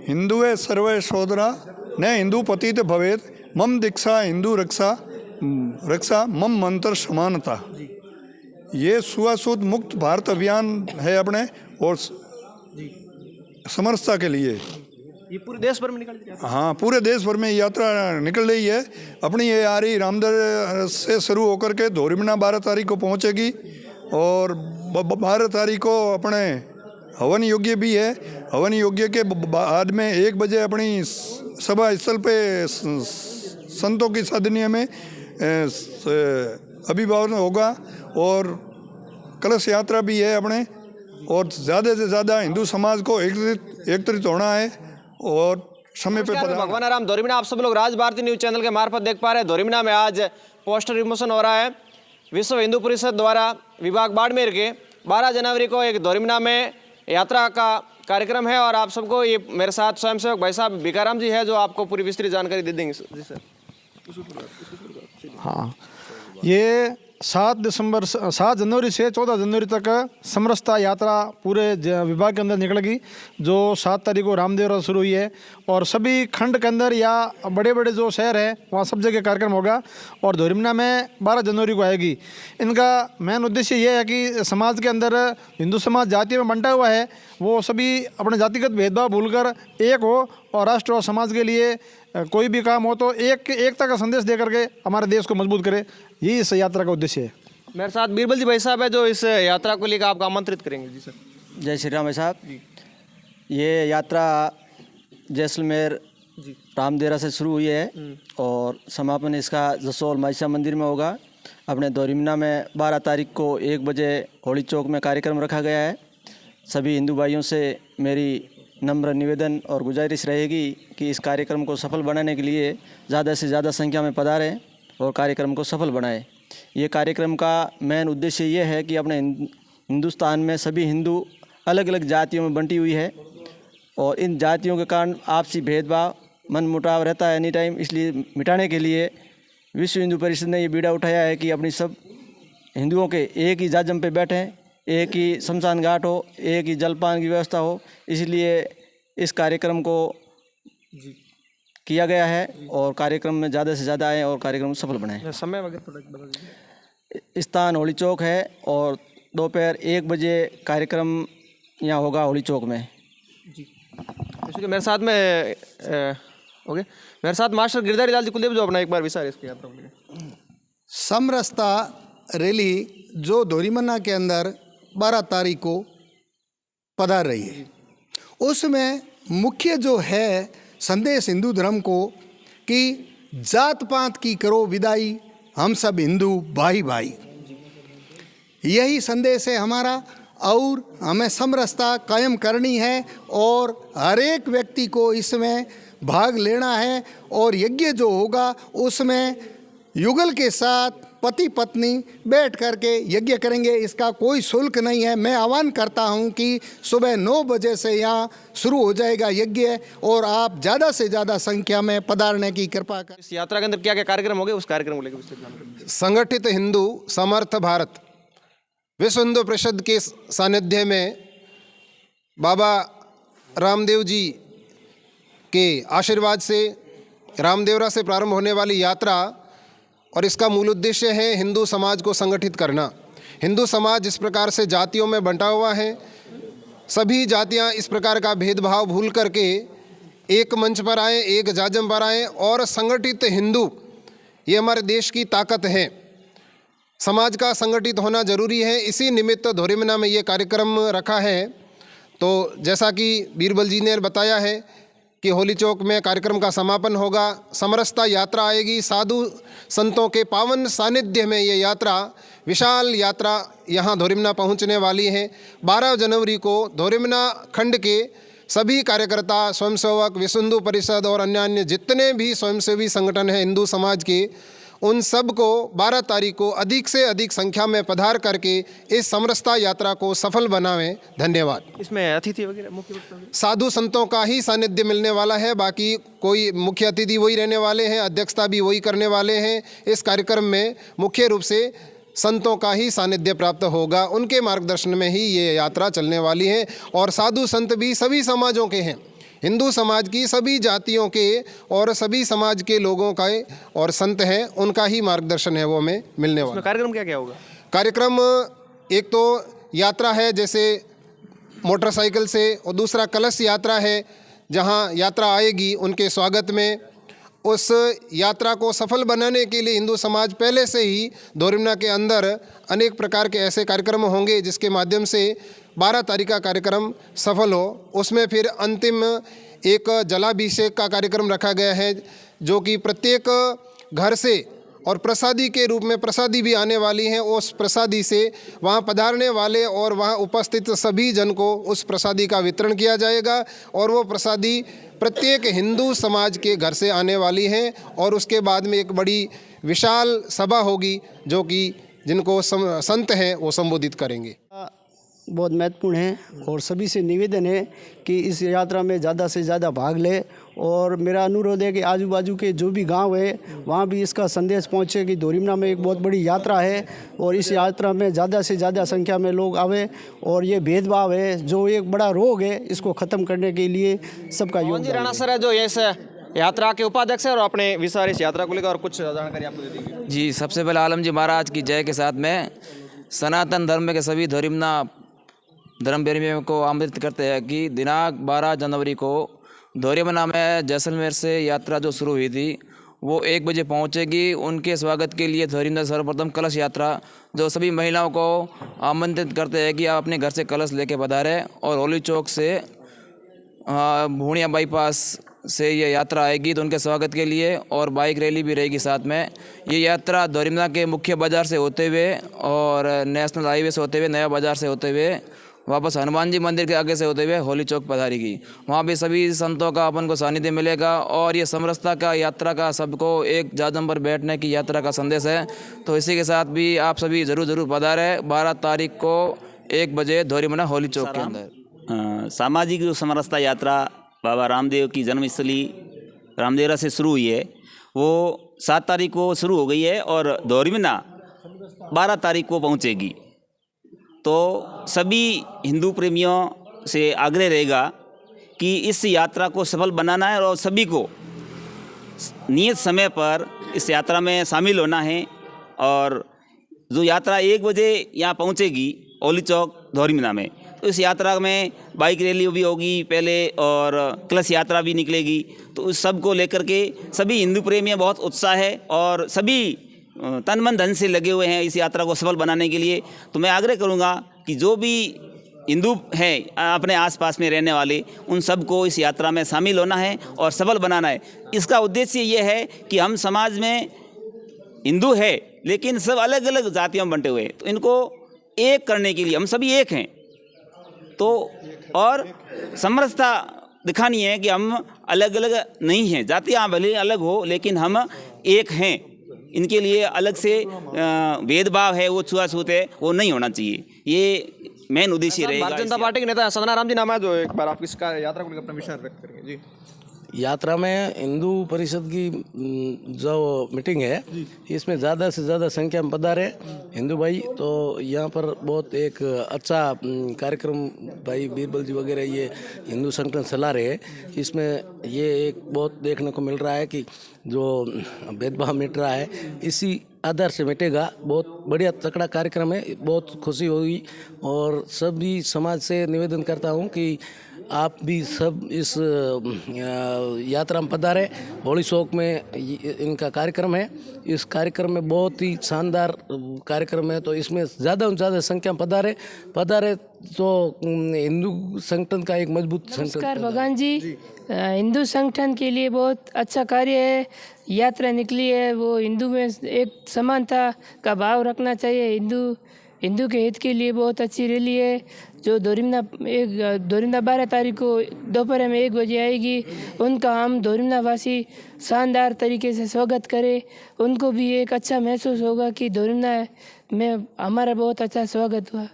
हिंदुए सर्वे सोदरा न हिंदू पतित भवेत मम दीक्षा हिंदू रक्षा रक्षा मम मंत्र समानता। ये छुआछूत मुक्त भारत अभियान है अपने और समरसता के लिए। ये पूरे देश भर में निकल रही है। हाँ, पूरे देश भर में यात्रा निकल रही है अपनी। ये आ रही रामदर से शुरू होकर के धोरीमना 12 तारीख को पहुँचेगी और 12 तारीख को अपने हवन योग्य भी है। हवन योग्य के बाद में 1 बजे अपनी सभा स्थल पे संतों की साधनीय में अभिवादन होगा और कलश यात्रा भी है अपने। और ज़्यादा से ज़्यादा हिंदू समाज को एकत्रित होना है और समय पे भगवान राम धोरीमना आप सब लोग राज भारती न्यूज चैनल के मार्फत देख पा रहे हैं। धोरीमना में आज पोस्टर विमोचन हो रहा है। विश्व हिंदू परिषद द्वारा विभाग बाड़मेर के 12 जनवरी को एक धोरीमना में यात्रा का कार्यक्रम है और आप सबको ये मेरे साथ स्वयंसेवक भाई साहब भिकाराम जी है जो आपको पूरी विस्तृत जानकारी दे देंगे। जी सर। हाँ, ये 7 जनवरी से 14 जनवरी तक समरसता यात्रा पूरे विभाग के अंदर निकलेगी, जो 7 तारीख को रामदेवरा शुरू हुई है और सभी खंड के अंदर या बड़े बड़े जो शहर हैं वहाँ सब जगह कार्यक्रम होगा और धोरीमना में 12 जनवरी को आएगी। इनका मेन उद्देश्य ये है कि समाज के अंदर हिंदू समाज जातियों में बंटा हुआ है, वो सभी अपने जातिगत भेदभाव भूलकर एक हो और राष्ट्र और समाज के लिए कोई भी काम हो तो एकता का संदेश दे करके हमारे देश को मजबूत करे, यही इस यात्रा का उद्देश्य है। मेरे साथ बीरबल जी भाई साहब है जो इस यात्रा को लेकर आपको आमंत्रित करेंगे। जी सर। जय श्री राम भाई साहब। ये यात्रा जैसलमेर रामदेवरा से शुरू हुई है और समापन इसका जसोल माइसा मंदिर में होगा। अपने धोरीमना में 12 तारीख को 1 बजे होली चौक में कार्यक्रम रखा गया है। सभी हिंदू भाइयों से मेरी नम्र निवेदन और गुजारिश रहेगी कि इस कार्यक्रम को सफल बनाने के लिए ज़्यादा से ज़्यादा संख्या में पधारें और कार्यक्रम को सफल बनाएं। ये कार्यक्रम का मेन उद्देश्य ये है कि अपने हिंदुस्तान में सभी हिंदू अलग अलग जातियों में बंटी हुई है और इन जातियों के कारण आपसी भेदभाव मनमुटाव रहता है एनी टाइम, इसलिए मिटाने के लिए विश्व हिंदू परिषद ने ये बीड़ा उठाया है कि अपनी सब हिंदुओं के एक ही जाजम पे बैठें, एक ही शमशान घाट हो, एक ही जलपान की व्यवस्था हो। इसलिए इस कार्यक्रम को किया गया है और कार्यक्रम में ज़्यादा से ज़्यादा आएँ और कार्यक्रम सफल बनाएं। समय वगैरह थोड़ा बता दीजिए। स्थान होली चौक है और दोपहर 1 बजे कार्यक्रम यहाँ होगा होली चौक में। जी तो मेरे साथ में ओके, मेरे साथ मास्टर गिरधारी लाल जी कुलदेव जो अपना एक बार विचार इसकी यात्रा को। समरसता रैली जो धोरीमना के अंदर 12 तारीख को पधार रही है, उसमें मुख्य जो है संदेश हिंदू धर्म को कि जात पात की करो विदाई, हम सब हिंदू भाई भाई, यही संदेश है हमारा। और हमें समरसता कायम करनी है और हर एक व्यक्ति को इसमें भाग लेना है और यज्ञ जो होगा उसमें युगल के साथ पति पत्नी बैठ करके यज्ञ करेंगे। इसका कोई शुल्क नहीं है। मैं आह्वान करता हूं कि सुबह 9 बजे से यहाँ शुरू हो जाएगा यज्ञ और आप ज़्यादा से ज़्यादा संख्या में पधारने की कृपा करें। इस यात्रा के अंदर क्या क्या कार्यक्रम होंगे उस कार्यक्रम को लेकर विस्तृत जानकारी। संगठित हिंदू समर्थ भारत विश्व हिंदू परिषद के सानिध्य में बाबा रामदेव जी के आशीर्वाद से रामदेवरा से प्रारंभ होने वाली यात्रा और इसका मूल उद्देश्य है हिंदू समाज को संगठित करना। हिंदू समाज इस प्रकार से जातियों में बंटा हुआ है, सभी जातियां इस प्रकार का भेदभाव भूल करके एक मंच पर आएँ, एक जाजम पर आएँ और संगठित हिंदू, ये हमारे देश की ताकत है। समाज का संगठित होना जरूरी है। इसी निमित्त धोरीमना में ये कार्यक्रम रखा है। तो जैसा कि बीरबल जी ने बताया है कि होली चौक में कार्यक्रम का समापन होगा, समरसता यात्रा आएगी। साधु संतों के पावन सानिध्य में ये यात्रा, विशाल यात्रा यहाँ धोरीमना पहुँचने वाली है। 12 जनवरी को धोरीमना खंड के सभी कार्यकर्ता, स्वयंसेवक, विश्व हिंदू परिषद और अन्य जितने भी स्वयंसेवी संगठन हैं हिंदू समाज के, उन सब को 12 तारीख को अधिक से अधिक संख्या में पधार करके इस समरसता यात्रा को सफल बनावें। धन्यवाद। इसमें अतिथि वगैरह मुख्य वक्ता साधु संतों का ही सानिध्य मिलने वाला है, बाकी कोई मुख्य अतिथि वही रहने वाले हैं, अध्यक्षता भी वही करने वाले हैं। इस कार्यक्रम में मुख्य रूप से संतों का ही सानिध्य प्राप्त होगा, उनके मार्गदर्शन में ही ये यात्रा चलने वाली है। और साधु संत भी सभी समाजों के हैं, हिंदू समाज की सभी जातियों के और सभी समाज के लोगों का और संत हैं, उनका ही मार्गदर्शन है वो हमें मिलने वाला। कार्यक्रम क्या क्या होगा? कार्यक्रम एक तो यात्रा है जैसे मोटरसाइकिल से, और दूसरा कलश यात्रा है जहां यात्रा आएगी उनके स्वागत में। उस यात्रा को सफल बनाने के लिए हिंदू समाज पहले से ही दोरिमना के अंदर अनेक प्रकार के ऐसे कार्यक्रम होंगे जिसके माध्यम से 12 तारीख का कार्यक्रम सफल हो। उसमें फिर अंतिम एक जलाभिषेक का कार्यक्रम रखा गया है जो कि प्रत्येक घर से और प्रसादी के रूप में प्रसादी भी आने वाली हैं। उस प्रसादी से वहाँ पधारने वाले और वहाँ उपस्थित सभी जन को उस प्रसादी का वितरण किया जाएगा और वो प्रसादी प्रत्येक हिंदू समाज के घर से आने वाली हैं। और उसके बाद में एक बड़ी विशाल सभा होगी जो कि जिनको संत हैं वो संबोधित करेंगे। बहुत महत्वपूर्ण है और सभी से निवेदन है कि इस यात्रा में ज़्यादा से ज़्यादा भाग ले। और मेरा अनुरोध है कि आजू बाजू के जो भी गांव है वहाँ भी इसका संदेश पहुँचे कि दोरिमना में एक बहुत बड़ी यात्रा है और इस यात्रा में ज़्यादा से ज़्यादा संख्या में लोग आवे और ये भेदभाव है जो एक बड़ा रोग है इसको ख़त्म करने के लिए सबका योगदान राणा सर है जो ये यात्रा के उपाध्यक्ष है और अपने विस्तार इस यात्रा को लेकर और कुछ जानकारी आपको दे देंगे। जी, सबसे पहले आलम जी महाराज की जय के साथ में सनातन धर्म के सभी दोरिमना धर्म प्रेमियों को आमंत्रित करते हैं कि दिनांक 12 जनवरी को दोरिमना में जैसलमेर से यात्रा जो शुरू हुई थी वो 1 बजे पहुंचेगी। उनके स्वागत के लिए दोरिमना सर्वप्रथम कलश यात्रा जो सभी महिलाओं को आमंत्रित करते हैं कि आप अपने घर से कलश लेके पधारें और होली चौक से भूणिया बाईपास से ये यात्रा आएगी तो उनके स्वागत के लिए और बाइक रैली भी रहेगी साथ में। ये यात्रा दोरिमना के मुख्य बाज़ार से होते हुए और नेशनल हाईवे से होते हुए नया बाज़ार से होते हुए वापस हनुमान जी मंदिर के आगे से होते हुए होली चौक पधारेगी। वहाँ भी सभी संतों का अपन को सानिध्य मिलेगा और ये समरसता का यात्रा का सबको एक जाजम पर बैठने की यात्रा का संदेश है। तो इसी के साथ भी आप सभी ज़रूर पधारें 12 तारीख को 1 बजे दोरिमना होली चौक के अंदर। सामाजिक जो समरसता यात्रा बाबा रामदेव की जन्मस्थली रामदेवरा से शुरू हुई है वो 7 तारीख को शुरू हो गई है और दोरिमना 12 तारीख को पहुंचेगी। तो सभी हिंदू प्रेमियों से आग्रह रहेगा कि इस यात्रा को सफल बनाना है और सभी को नियत समय पर इस यात्रा में शामिल होना है। और जो यात्रा 1 बजे यहाँ पहुँचेगी होली चौक दोरिमना में, तो इस यात्रा में बाइक रैली भी होगी पहले और कलश यात्रा भी निकलेगी। तो उस सब को लेकर के सभी हिंदू प्रेमी बहुत उत्साह है और सभी तन मन धन से लगे हुए हैं इस यात्रा को सफल बनाने के लिए। तो मैं आग्रह करूंगा कि जो भी हिंदू हैं अपने आसपास में रहने वाले उन सब को इस यात्रा में शामिल होना है और सफल बनाना है। इसका उद्देश्य ये है कि हम समाज में हिंदू है लेकिन सब अलग अलग जातियों में बंटे हुए हैं, तो इनको एक करने के लिए हम सभी एक हैं। तो और समरसता दिखानी है कि हम अलग अलग नहीं हैं, जातियाँ भले अलग हो लेकिन हम एक हैं। इनके लिए अलग से भेदभाव है वो छुआछूत है वो नहीं होना चाहिए। ये मेन उद्देश्य रहेगा। भारतीय जनता पार्टी के नेता संजना राम जी नाम है जो एक बार आप इसका यात्रा को लेकर अपना विचार व्यक्त करेंगे। जी, यात्रा में हिंदू परिषद की जो मीटिंग है इसमें ज़्यादा से ज़्यादा संख्या में पधारे हिंदू भाई। तो यहाँ पर बहुत एक अच्छा कार्यक्रम भाई बीरबल जी वगैरह ये हिंदू संगठन चला रहे हैं। इसमें ये एक बहुत देखने को मिल रहा है कि जो भेदभाव मिट रहा है इसी आधार से मिटेगा। बहुत बढ़िया तकड़ा कार्यक्रम है, बहुत खुशी होगी और सभी समाज से निवेदन करता हूँ कि आप भी सब इस यात्रा में पधारें। होली चौक में इनका कार्यक्रम है। इस कार्यक्रम में बहुत ही शानदार कार्यक्रम है, तो इसमें ज़्यादा से ज़्यादा संख्या में पधारे तो हिंदू संगठन का एक मजबूत संगठन। नमस्कार भगवान जी, हिंदू संगठन के लिए बहुत अच्छा कार्य है। यात्रा निकली है वो हिंदू में एक समानता का भाव रखना चाहिए। हिंदू के हित के लिए बहुत अच्छी रैली है जो दोरिमना 12 तारीख को दोपहर में 1 बजे आएगी। उनका हम दोरिमना वासी शानदार तरीके से स्वागत करें। उनको भी एक अच्छा महसूस होगा कि दोरिमना में हमारा बहुत अच्छा स्वागत हुआ।